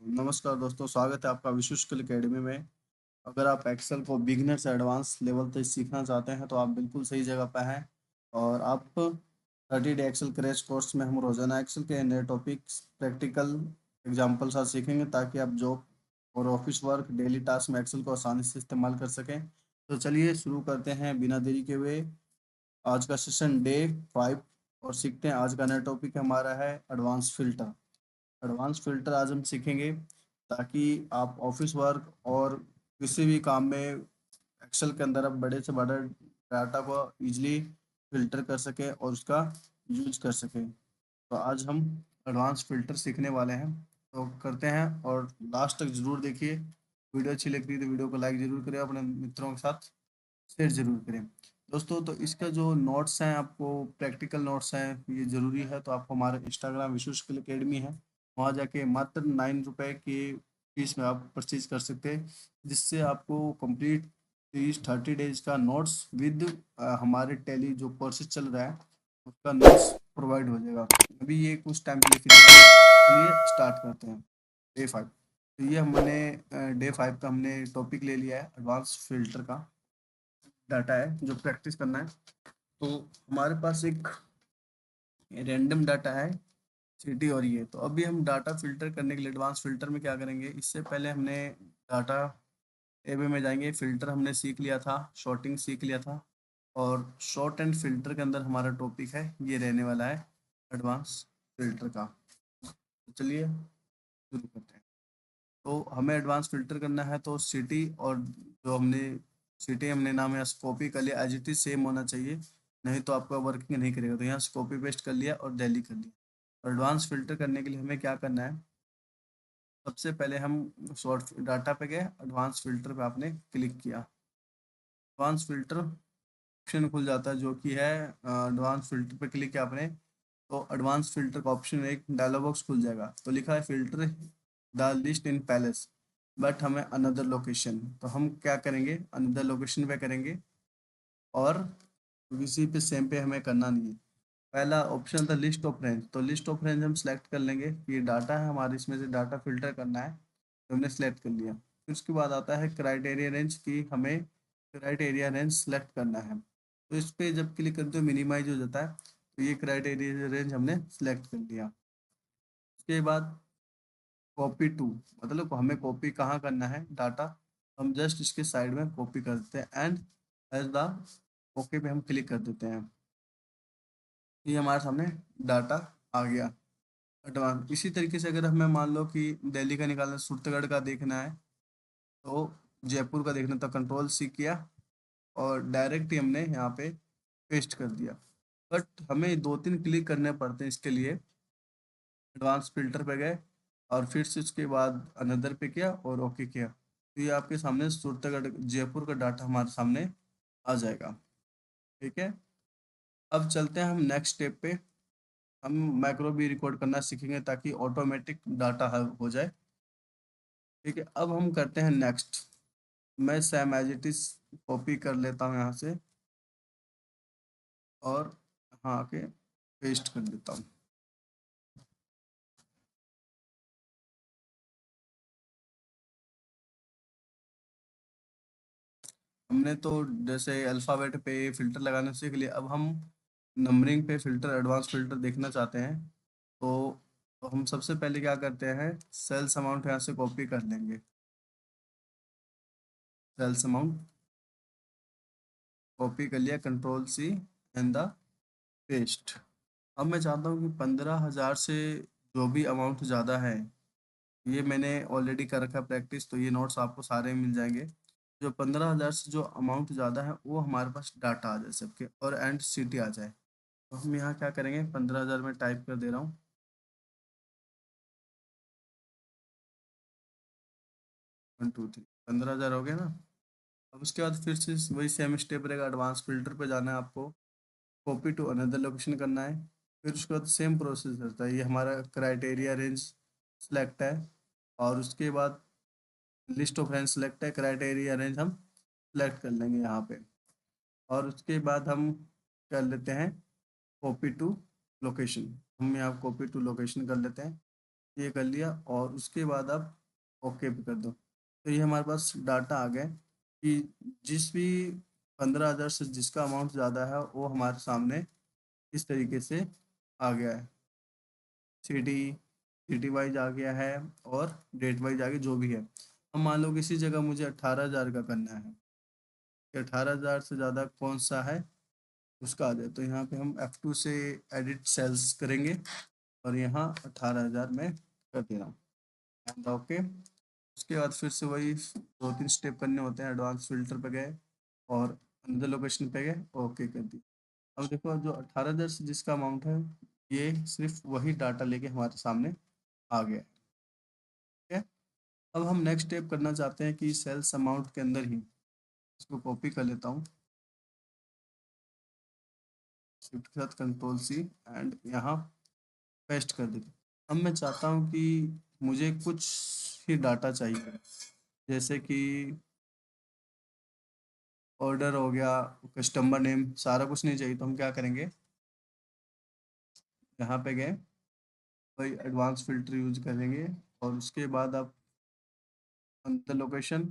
नमस्कार दोस्तों, स्वागत है आपका विशु स्किल एकेडमी में। अगर आप एक्सेल को बिगिनर से एडवांस लेवल तक सीखना चाहते हैं तो आप बिल्कुल सही जगह पर हैं। और आप 30 डे एक्सेल क्रैश कोर्स में हम रोजाना एक्सेल के नए टॉपिक्स प्रैक्टिकल एग्जाम्पल साथ सीखेंगे ताकि आप जॉब और ऑफिस वर्क डेली टास्क में एक्सेल को आसानी से इस्तेमाल कर सकें। तो चलिए शुरू करते हैं बिना देरी के हुए आज का सेशन डे 5 और सीखते हैं। आज का नया टॉपिक हमारा है एडवांस फिल्टर। एडवांस फिल्टर आज हम सीखेंगे ताकि आप ऑफिस वर्क और किसी भी काम में एक्सेल के अंदर आप बड़े से बड़ा डाटा को इजीली फिल्टर कर सकें और उसका यूज कर सकें। तो आज हम एडवांस फिल्टर सीखने वाले हैं, तो करते हैं। और लास्ट तक जरूर देखिए। वीडियो अच्छी लगती है तो वीडियो को लाइक जरूर करें, अपने मित्रों के साथ शेयर जरूर करें। दोस्तों, तो इसका जो नोट्स हैं, आपको प्रैक्टिकल नोट्स हैं, ये ज़रूरी है तो आपको हमारे इंस्टाग्राम विशु स्किल अकेडमी है, वहाँ जाके मात्र 9 रुपए की फीस में आप परचेज कर सकते हैं, जिससे आपको कंप्लीट 30 डेज का नोट्स विद हमारे टेली जो कोर्सेज चल रहा है उसका नोट्स प्रोवाइड हो जाएगा। अभी ये कुछ टाइम के लिए फ्री है। चलिए स्टार्ट करते हैं। डे 5। तो ये हमने डे 5 का हमने टॉपिक ले लिया है एडवांस फिल्टर का। डाटा है जो प्रैक्टिस करना है। तो हमारे पास एक रैंडम डाटा है सिटी, और ये तो अभी हम डाटा फिल्टर करने के लिए एडवांस फिल्टर में क्या करेंगे, इससे पहले हमने डाटा एबे में जाएंगे। फिल्टर हमने सीख लिया था, शॉर्टिंग सीख लिया था, और शॉर्ट एंड फिल्टर के अंदर हमारा टॉपिक है ये रहने वाला है एडवांस फिल्टर का। तो चलिए शुरू करते हैं। तो हमें एडवांस फिल्टर करना है तो सिटी और जो हमने सिटी हमने नाम यहाँ से कॉपी कर लिया, एज इट इज सेम होना चाहिए, नहीं तो आपका वर्किंग नहीं करेगा। तो यहाँ से कॉपी पेस्ट कर लिया और दिल्ली कर लिया। एडवांस फिल्टर करने के लिए हमें क्या करना है, सबसे पहले हम शॉर्ट डाटा पे गए, एडवांस फिल्टर पे आपने क्लिक किया। एडवांस फिल्टर ऑप्शन खुल जाता है जो कि है एडवांस फिल्टर पे क्लिक किया आपने तो एडवांस फिल्टर का ऑप्शन एक डायलॉग बॉक्स खुल जाएगा। तो लिखा है filter the list in palace but हमें अनदर लोकेशन। तो हम क्या करेंगे, अनदर लोकेशन पे करेंगे, और किसी पे सेम पे हमें करना नहीं है। पहला ऑप्शन था लिस्ट ऑफ रेंज, तो लिस्ट ऑफ रेंज हम सेलेक्ट कर लेंगे। ये डाटा है हमारे, इसमें से डाटा फिल्टर करना है तो हमने सेलेक्ट कर लिया। फिर उसके बाद आता है क्राइटेरिया रेंज की, हमें क्राइटेरिया रेंज सेलेक्ट करना है। तो इस पे जब क्लिक करते हो मिनिमाइज हो जाता है। तो ये क्राइटेरिया रेंज हमने सेलेक्ट कर लिया। उसके बाद कॉपी टू, मतलब हमें कॉपी कहाँ करना है डाटा, हम जस्ट इसके साइड में कॉपी कर देते हैं एंड एज द ओके पे हम क्लिक कर देते हैं। ये हमारे सामने डाटा आ गया एडवांस। इसी तरीके से अगर हमें मान लो कि दिल्ली का निकालना, सूरतगढ़ का देखना है, तो जयपुर का देखना, तो कंट्रोल सी किया और डायरेक्ट ही हमने यहाँ पे पेस्ट कर दिया। बट हमें 2-3 क्लिक करने पड़ते हैं इसके लिए। एडवांस फिल्टर पे गए और फिर से उसके बाद अनदर पे किया और ओके किया, तो ये आपके सामने सूरतगढ़ जयपुर का डाटा हमारे सामने आ जाएगा। ठीक है, अब चलते हैं हम नेक्स्ट स्टेप पे। हम मैक्रो भी रिकॉर्ड करना सीखेंगे ताकि ऑटोमेटिक डाटा हो जाए। ठीक है, अब हम करते हैं नेक्स्ट। मैं same as it is copy कर लेता हूँ यहाँ से और हाँ आके पेस्ट कर देता हूँ। हमने तो जैसे अल्फ़ाबेट पे फ़िल्टर लगाना सीख लिया, अब हम नंबरिंग पे फ़िल्टर, एडवांस फ़िल्टर देखना चाहते हैं। तो हम सबसे पहले क्या करते हैं, सेल्स अमाउंट यहाँ से कॉपी कर लेंगे। सेल्स अमाउंट कॉपी कर लिया, control C and the paste. अब मैं चाहता हूँ कि 15,000 से जो भी अमाउंट ज़्यादा है, ये मैंने ऑलरेडी कर रखा है प्रैक्टिस, तो ये नोट्स आपको सारे मिल जाएंगे। जो 15,000 से जो अमाउंट ज़्यादा है वो हमारे पास डाटा आ जाए सबके, और एंड सिटी आ जाए। तो हम यहाँ क्या करेंगे, 15,000 में टाइप कर दे रहा हूँ। 1 2 3, 15,000 हो गया ना। अब उसके बाद फिर से वही सेम स्टेप रहेगा, एडवांस फिल्टर पे जाना है आपको, कॉपी टू अनदर लोकेशन करना है। फिर उसके बाद सेम प्रोसेस रहता है, ये हमारा क्राइटेरिया रेंज सेलेक्ट है, और उसके बाद लिस्ट ऑफ रेंज सेलेक्ट है, क्राइटेरिया रेंज हम सेलेक्ट कर लेंगे यहाँ पे। और उसके बाद हम कर लेते हैं कॉपी टू लोकेशन, हम यहाँ कॉपी टू लोकेशन कर लेते हैं। ये कर लिया और उसके बाद आप ओके पे कर दो। तो ये हमारे पास डाटा आ गया कि जिस भी 15,000 से जिसका अमाउंट ज़्यादा है वो हमारे सामने इस तरीके से आ गया है। सिटी सिटी वाइज आ गया है और डेट वाइज आ गया जो भी है। अब मान लो किसी जगह मुझे 18,000 का करना है कि 18,000 से ज़्यादा कौन सा है उसका आ जाए, तो यहाँ पे हम F2 से एडिट सेल्स करेंगे और यहाँ 18,000 में कर दे रहा हूँ ओके। उसके बाद फिर से वही 2-3 स्टेप करने होते हैं। एडवांस फिल्टर पे गए और अंदर लोकेशन पे गए, ओके कर दी। अब देखो जो 18,000 से जिसका अमाउंट है ये सिर्फ वही डाटा लेके हमारे सामने आ गया है, ठीक है। अब हम नेक्स्ट स्टेप करना चाहते हैं कि सेल्स अमाउंट के अंदर ही इसको कॉपी कर लेता हूँ, शिफ्ट के साथ कंट्रोल सी एंड यहाँ पेस्ट कर देता हूँ। अब मैं चाहता हूँ कि मुझे कुछ ही डाटा चाहिए, जैसे कि ऑर्डर हो गया, कस्टमर नेम, सारा कुछ नहीं चाहिए। तो हम क्या करेंगे, यहाँ पे गए वही एडवांस फिल्टर यूज करेंगे और उसके बाद आप अंदर location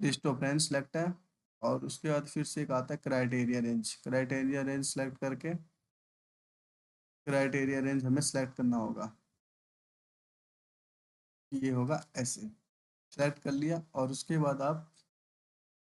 list of range select है और उसके बाद फिर से एक आता है criteria range. Criteria range select करके क्राइटेरिया रेंज हमें सेलेक्ट करना होगा, ये होगा ऐसे। सेलेक्ट कर लिया और उसके बाद आप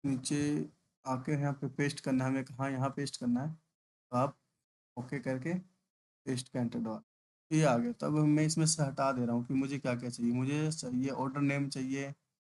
नीचे आके यहाँ पे पेस्ट करना है, हमें कहाँ यहाँ पेस्ट करना है, तो आप ओके करके पेस्ट का एंटर दबा। ये आ गया। तब मैं इसमें से हटा दे रहा हूँ कि मुझे क्या क्या चाहिए। मुझे चाहिए ऑर्डर नेम चाहिए,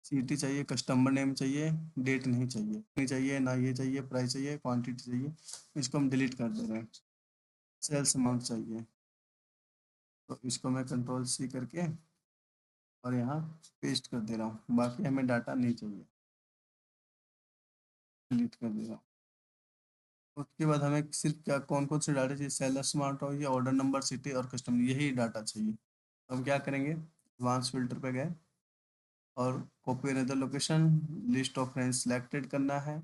सीटी चाहिए, कस्टमर नेम चाहिए, डेट नहीं चाहिए, नहीं चाहिए ना, ये चाहिए, प्राइस चाहिए, क्वांटिटी चाहिए, इसको हम डिलीट कर दे रहे हैं। सेल्स अमाउंट चाहिए तो इसको मैं कंट्रोल सी करके और यहाँ पेस्ट कर दे रहा हूँ। बाकी हमें डाटा नहीं चाहिए, डिलीट कर दे रहा हूँ। उसके बाद हमें सिर्फ क्या कौन कौन से डाटा चाहिए, सेलर्स अमाउंट और ये ऑर्डर नंबर, सिटी और कस्टमर, यही डाटा चाहिए। तो हम क्या करेंगे, एडवांस फिल्टर पे गए और copy another location, list of range selected करना है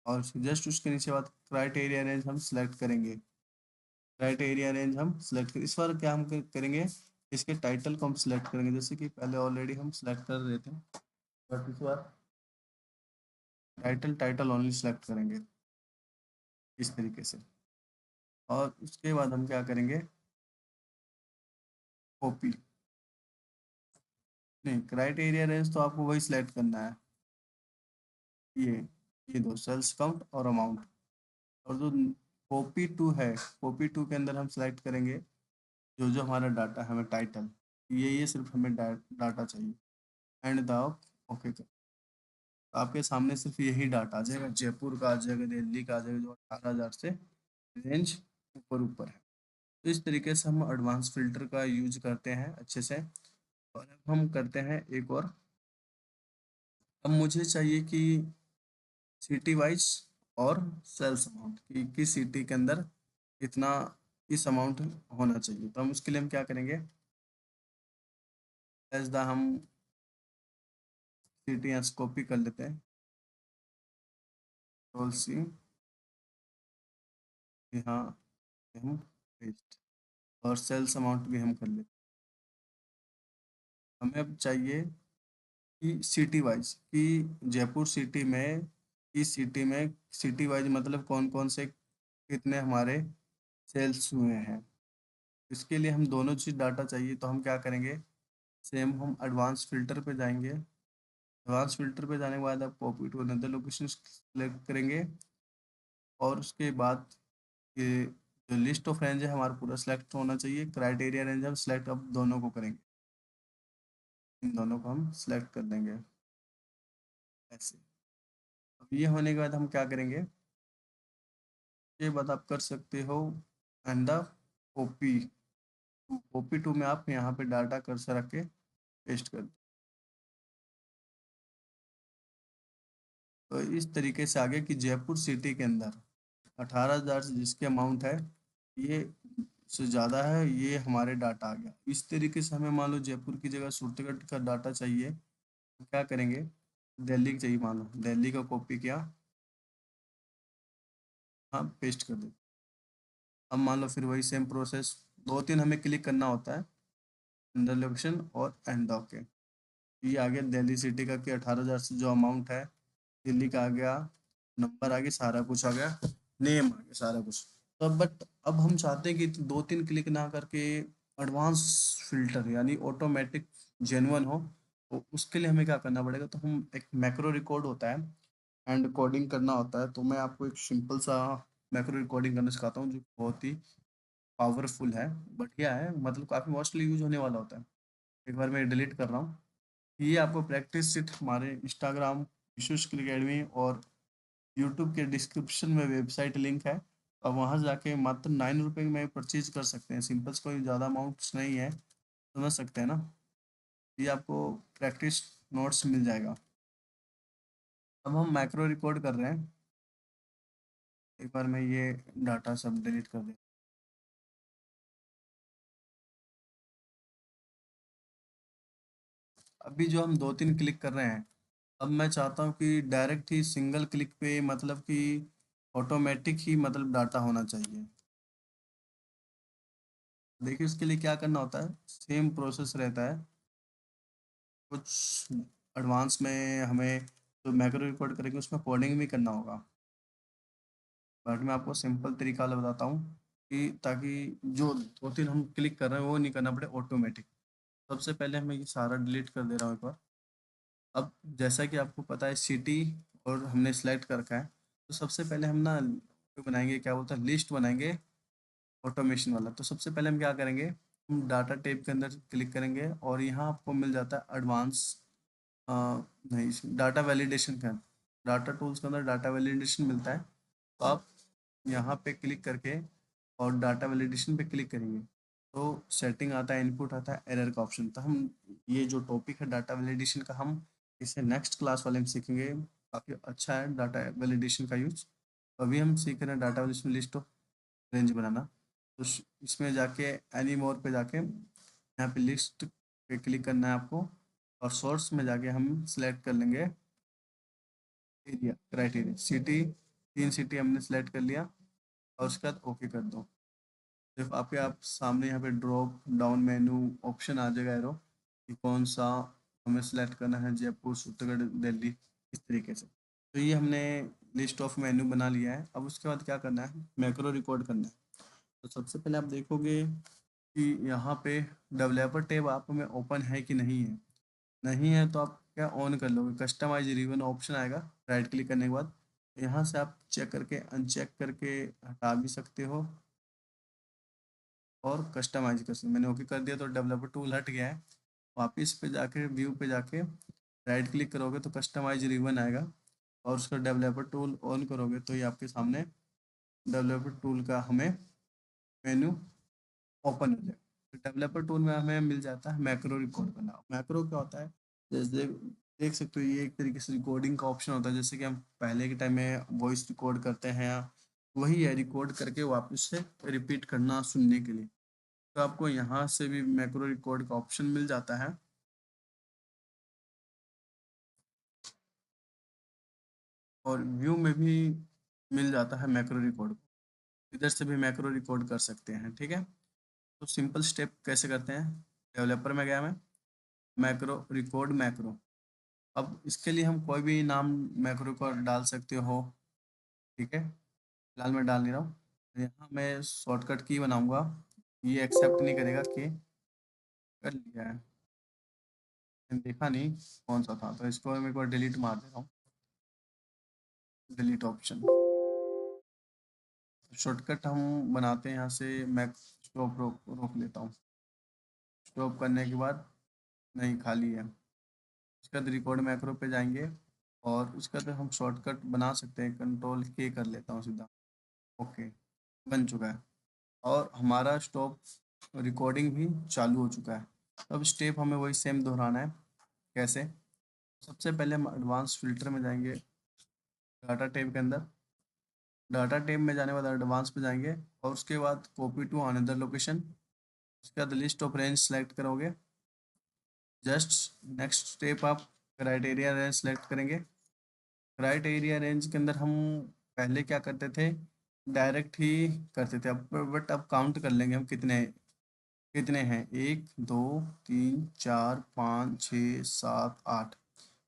और जस्ट उसके नीचे बाद क्राइटेरिया रेंज हम सिलेक्ट करेंगे। क्राइटेरिया रेंज हम सिलेक्ट कर, इस बार क्या हम करेंगे, इसके टाइटल को हम सिलेक्ट करेंगे, जैसे कि पहले ऑलरेडी हम सिलेक्ट कर रहे थे, बट इस बार टाइटल टाइटल ओनली सिलेक्ट करेंगे इस तरीके से। और उसके बाद हम क्या करेंगे, कॉपी, नहीं क्राइटेरिया रेंज तो आपको वही सिलेक्ट करना है, ये ये दो, सेल्स काउंट और अमाउंट। और जो कॉपी टू है, कॉपी टू के अंदर हम सिलेक्ट करेंगे जो जो हमारा डाटा है, हमें टाइटल, ये सिर्फ हमें डाटा चाहिए एंड द ओके कर। आपके सामने सिर्फ यही डाटा आ जाएगा, जयपुर का आ जाएगा, दिल्ली का आ जाएगा, जो 18,000 से रेंज ऊपर ऊपर है। तो इस तरीके से हम एडवांस फिल्टर का यूज करते हैं अच्छे से। और अब हम करते हैं एक और। अब मुझे चाहिए कि सिटी वाइज और सेल्स अमाउंट की किस सिटी के अंदर इतना इस अमाउंट होना चाहिए। तो हम उसके लिए हम क्या करेंगे, एज द हम सिटी यहाँ कॉपी कर लेते हैं, कंट्रोल सी, यहाँ पे हम पेस्ट और सेल्स अमाउंट भी हम कर लेते हैं। हमें अब चाहिए कि सिटी वाइज कि जयपुर सिटी में, इस सिटी में सिटी वाइज मतलब कौन कौन से कितने हमारे सेल्स हुए हैं। इसके लिए हम दोनों चीज़ डाटा चाहिए। तो हम क्या करेंगे, सेम हम एडवांस फिल्टर पे जाएंगे। एडवांस फिल्टर पे जाने के बाद आप copy to another location select करेंगे और उसके बाद ये जो लिस्ट ऑफ रेंज है हमारा पूरा सिलेक्ट होना चाहिए। क्राइटेरिया रेंज हम सिलेक्ट अब दोनों को करेंगे, इन दोनों को हम सिलेक्ट कर देंगे ऐसे। अब ये होने के बाद हम क्या करेंगे, ये बात आप कर सकते हो and the OP, OP two में आप यहाँ पे डाटा कर्सर रख के पेस्ट कर दो। तो इस तरीके से आगे कि जयपुर सिटी के अंदर 18,000 से जिसके अमाउंट है ये से ज़्यादा है, ये हमारे डाटा आ गया। इस तरीके से हमें मान लो जयपुर की जगह सूरतगढ़ का डाटा चाहिए, तो क्या करेंगे, दिल्ली की चाहिए, मान लो दिल्ली का कॉपी किया, हाँ पेस्ट कर दो। अब मान लो फिर वही सेम प्रोसेस, 2-3 हमें क्लिक करना होता है अंडर लोकेशन और एंड ओके। ये आ गया दिल्ली सिटी का कि 18,000 से जो अमाउंट है, दिल्ली का आ गया, नंबर आ गया, सारा कुछ आ गया, नेम आ गया, सारा कुछ। तो अब हम चाहते हैं कि 2-3 क्लिक ना करके एडवांस फिल्टर यानी ऑटोमेटिक जेन्युइन हो। तो उसके लिए हमें क्या करना पड़ेगा, तो हम एक मैक्रो रिकॉर्ड होता है एंड कोडिंग करना होता है। तो मैं आपको एक सिंपल सा मैक्रो रिकॉर्डिंग करना सिखाता हूँ जो बहुत ही पावरफुल है, बढ़िया है, मतलब काफ़ी मोस्टली यूज होने वाला होता है। एक बार मैं डिलीट कर रहा हूँ। ये आपको प्रैक्टिस सीट हमारे इंस्टाग्राम विशुष्क अकेडमी और यूट्यूब के डिस्क्रिप्शन में वेबसाइट लिंक है। अब वहाँ जाके मात्र 9 रुपये में परचेज कर सकते हैं। सिंपल से कोई ज़्यादा अमाउंट्स नहीं है, समझ सकते हैं ना। ये आपको प्रैक्टिस नोट्स मिल जाएगा। अब हम मैक्रो रिकॉर्ड कर रहे हैं। एक बार मैं ये डाटा सब डिलीट कर दें। अभी जो हम 2-3 क्लिक कर रहे हैं, अब मैं चाहता हूँ कि डायरेक्ट ही सिंगल क्लिक पे, मतलब कि ऑटोमेटिक ही मतलब डाटा होना चाहिए। देखिए उसके लिए क्या करना होता है, सेम प्रोसेस रहता है। कुछ एडवांस में हमें जो मैक्रो रिकॉर्ड करेंगे उसमें कोडिंग भी करना होगा, बट मैं आपको सिंपल तरीका वाला बताता हूँ कि ताकि जो 2-3 हम क्लिक कर रहे हैं वो नहीं करना पड़े, ऑटोमेटिक। सबसे पहले मैं ये सारा डिलीट कर दे रहा हूँ एक बार। अब जैसा कि आपको पता है सिटी और हमने सेलेक्ट कर रखा है, तो सबसे पहले हम ना वो बनाएंगे, क्या बोलते हैं, लिस्ट बनाएंगे ऑटोमेशन वाला। तो सबसे पहले हम क्या करेंगे, हम डाटा टाइप के अंदर क्लिक करेंगे और यहाँ आपको मिल जाता है एडवांस, नहीं, डाटा वैलिडेशन का, डाटा टूल्स के अंदर डाटा वैलिडेशन मिलता है। तो आप यहाँ पे क्लिक करके और डाटा वैलिडेशन पे क्लिक करेंगे तो सेटिंग आता है, इनपुट आता है, एरर का ऑप्शन। तो हम ये जो टॉपिक है डाटा वैलिडेशन का, हम इसे नेक्स्ट क्लास वाले में सीखेंगे। काफ़ी अच्छा है डाटा वैलिडेशन का यूज। अभी हम सीख रहे हैं data validation list of range बनाना। तो इसमें जाके एनी मोर पे जाके यहाँ पे लिस्ट पे क्लिक करना है आपको, और सोर्स में जाके हम सिलेक्ट कर लेंगे एरिया क्राइटेरिया सिटी। 3 सिटी हमने सेलेक्ट कर लिया और उसके बाद ओके कर दो। सिर्फ आपके आप सामने यहाँ पे ड्रॉप डाउन मेनू ऑप्शन आ जाएगा एरो कि कौन सा हमें सेलेक्ट करना है, जयपुर, चित्तौड़गढ़, दिल्ली, इस तरीके से। तो ये हमने लिस्ट ऑफ मेनू बना लिया है। अब उसके बाद क्या करना है, मैक्रो रिकॉर्ड करना है। तो सबसे पहले आप देखोगे कि यहाँ पे डेवलपर टैब आप में ओपन है कि नहीं है। नहीं है तो आप क्या ऑन कर लोगे, कस्टमाइज रिबन ऑप्शन आएगा राइट क्लिक करने के बाद। यहाँ से आप चेक करके अनचेक करके हटा भी सकते हो और कस्टमाइज कर सकते हो। मैंने ओके कर दिया तो डेवलपर टूल हट गया है। वापस पे जाके व्यू पे जाके राइट क्लिक करोगे तो कस्टमाइज रिबन आएगा और उसका डेवलपर टूल ऑन करोगे तो ये आपके सामने डेवलपर टूल का हमें मेन्यू ओपन हो जाएगा। तो डेवलपर टूल में हमें मिल जाता है मैक्रो रिकॉर्ड करना। मैक्रो क्या होता है, जैसे देख सकते हो ये एक तरीके से रिकॉर्डिंग का ऑप्शन होता है। जैसे कि हम पहले के टाइम में वॉइस रिकॉर्ड करते हैं, वही है रिकॉर्ड करके वापस से रिपीट करना सुनने के लिए। तो आपको यहाँ से भी मैक्रो रिकॉर्ड का ऑप्शन मिल जाता है और व्यू में भी मिल जाता है मैक्रो रिकॉर्ड। इधर से भी मैक्रो रिकॉर्ड कर सकते हैं, ठीक है। तो सिंपल स्टेप कैसे करते हैं, डेवलपर में गया मैं, मैक्रो रिकॉर्ड मैक्रो। अब इसके लिए हम कोई भी नाम मैक्रो को डाल सकते हो, ठीक है। फिलहाल मैं डाल नहीं रहा हूँ। यहाँ मैं शॉर्टकट की बनाऊंगा, ये एक्सेप्ट नहीं करेगा कि कर लिया है, मैंने देखा नहीं कौन सा था, तो इसको मैं एक बार डिलीट मार दे रहा हूँ, डिलीट ऑप्शन। शॉर्टकट हम बनाते हैं यहाँ से, मैं स्टॉप रोक रोक लेता हूँ। स्टॉप करने के बाद नहीं, खाली है। उसके बाद रिकॉर्ड मैक्रो पे जाएंगे और उसके बाद हम शॉर्टकट बना सकते हैं, कंट्रोल के कर लेता हूँ सीधा, ओके, बन चुका है। और हमारा स्टॉप रिकॉर्डिंग भी चालू हो चुका है। अब स्टेप हमें वही सेम दोहराना है। कैसे, सबसे पहले हम एडवांस फिल्टर में जाएंगे, डाटा टैब के अंदर, डाटा टैब में जाने के बाद एडवांस पे जाएंगे और उसके बाद कॉपी टू अनदर लोकेशन। उसके बाद लिस्ट ऑफ रेंज सेलेक्ट करोगे। जस्ट नेक्स्ट स्टेप आप क्राइटेरिया रेंज सेलेक्ट करेंगे। क्राइटेरिया रेंज के अंदर हम पहले क्या करते थे, डायरेक्ट ही करते थे, अब बट अब काउंट कर लेंगे हम कितने कितने हैं, 1 2 3 4 5 6 7 8।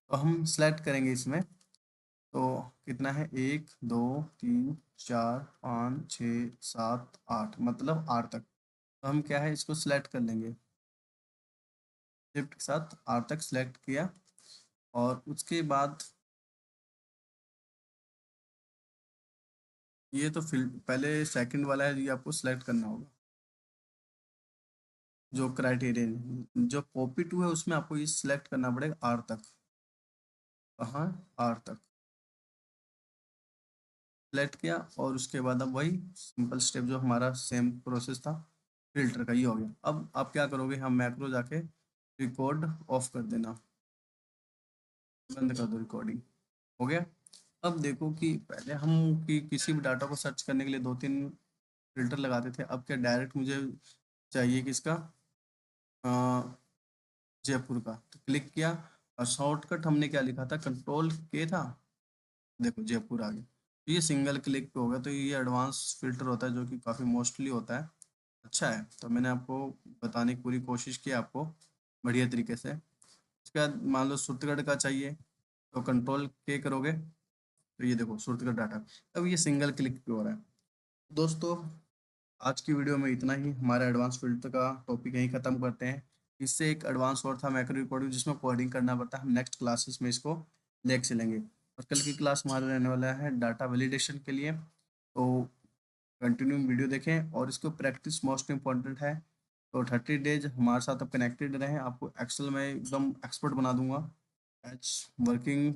तो हम सेलेक्ट करेंगे इसमें, तो कितना है, 1 2 3 4 5 6 7 8, मतलब 8 तक। तो हम क्या है, इसको सिलेक्ट कर लेंगे, शिफ्ट के साथ 8 तक सिलेक्ट किया। और उसके बाद ये तो फिल पहले सेकंड वाला है, ये आपको सिलेक्ट करना होगा, जो क्राइटेरियन जो कॉपी टू है उसमें आपको ये सिलेक्ट करना पड़ेगा आर तक। कहाँ, आर तक सेलेक्ट किया। और उसके बाद अब वही सिंपल स्टेप जो हमारा सेम प्रोसेस था फिल्टर का, ये हो गया। अब आप क्या करोगे, हम मैक्रो जाके रिकॉर्ड ऑफ कर देना, बंद कर दो रिकॉर्डिंग, हो गया। अब देखो कि पहले हम किसी भी डाटा को सर्च करने के लिए 2-3 फिल्टर लगाते थे, अब क्या डायरेक्ट मुझे चाहिए किसका, जयपुर का। तो क्लिक किया और शॉर्टकट हमने क्या लिखा था, कंट्रोल के था, देखो जयपुर आ गया। तो ये सिंगल क्लिक पे हो गया। तो ये एडवांस फिल्टर होता है जो कि काफ़ी मोस्टली होता है, अच्छा है। तो मैंने आपको बताने की पूरी कोशिश की आपको बढ़िया तरीके से। उसके बाद मान लो सूरतगढ़ का चाहिए, तो कंट्रोल के करोगे तो ये देखो सूरतगढ़ डाटा। अब ये सिंगल क्लिक पे हो रहा है। दोस्तों, आज की वीडियो में इतना ही। हमारा एडवांस फिल्टर का टॉपिक यहीं ख़त्म करते हैं। इससे एक एडवांस और था मैक्रो रिकॉर्डिंग, जिसमें कोडिंग करना पड़ता है। हम नेक्स्ट क्लासेस में इसको लेके चलेंगे। और कल की क्लास हमारा रहने वाला है डाटा वैलिडेशन के लिए। तो कंटिन्यू वीडियो देखें और इसको प्रैक्टिस मोस्ट इम्पॉर्टेंट है। तो 30 डेज हमारे साथ अब कनेक्टेड रहें, आपको एक्सेल में एकदम एक्सपर्ट बना दूंगा। एच वर्किंग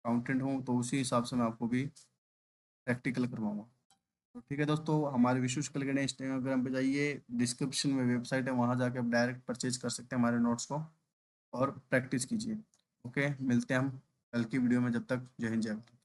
अकाउंटेंट हूँ, तो उसी हिसाब से मैं आपको भी प्रैक्टिकल करवाऊंगा। तो ठीक है दोस्तों, हमारे विशु शुक्ल के इंस्टाग्राम पे जाइए, डिस्क्रिप्शन में वेबसाइट है, वहाँ जाके आप डायरेक्ट परचेज कर सकते हैं हमारे नोट्स को और प्रैक्टिस कीजिए। ओके, मिलते हैं हम कल की वीडियो में, जब तक जय हिंद जय भारत।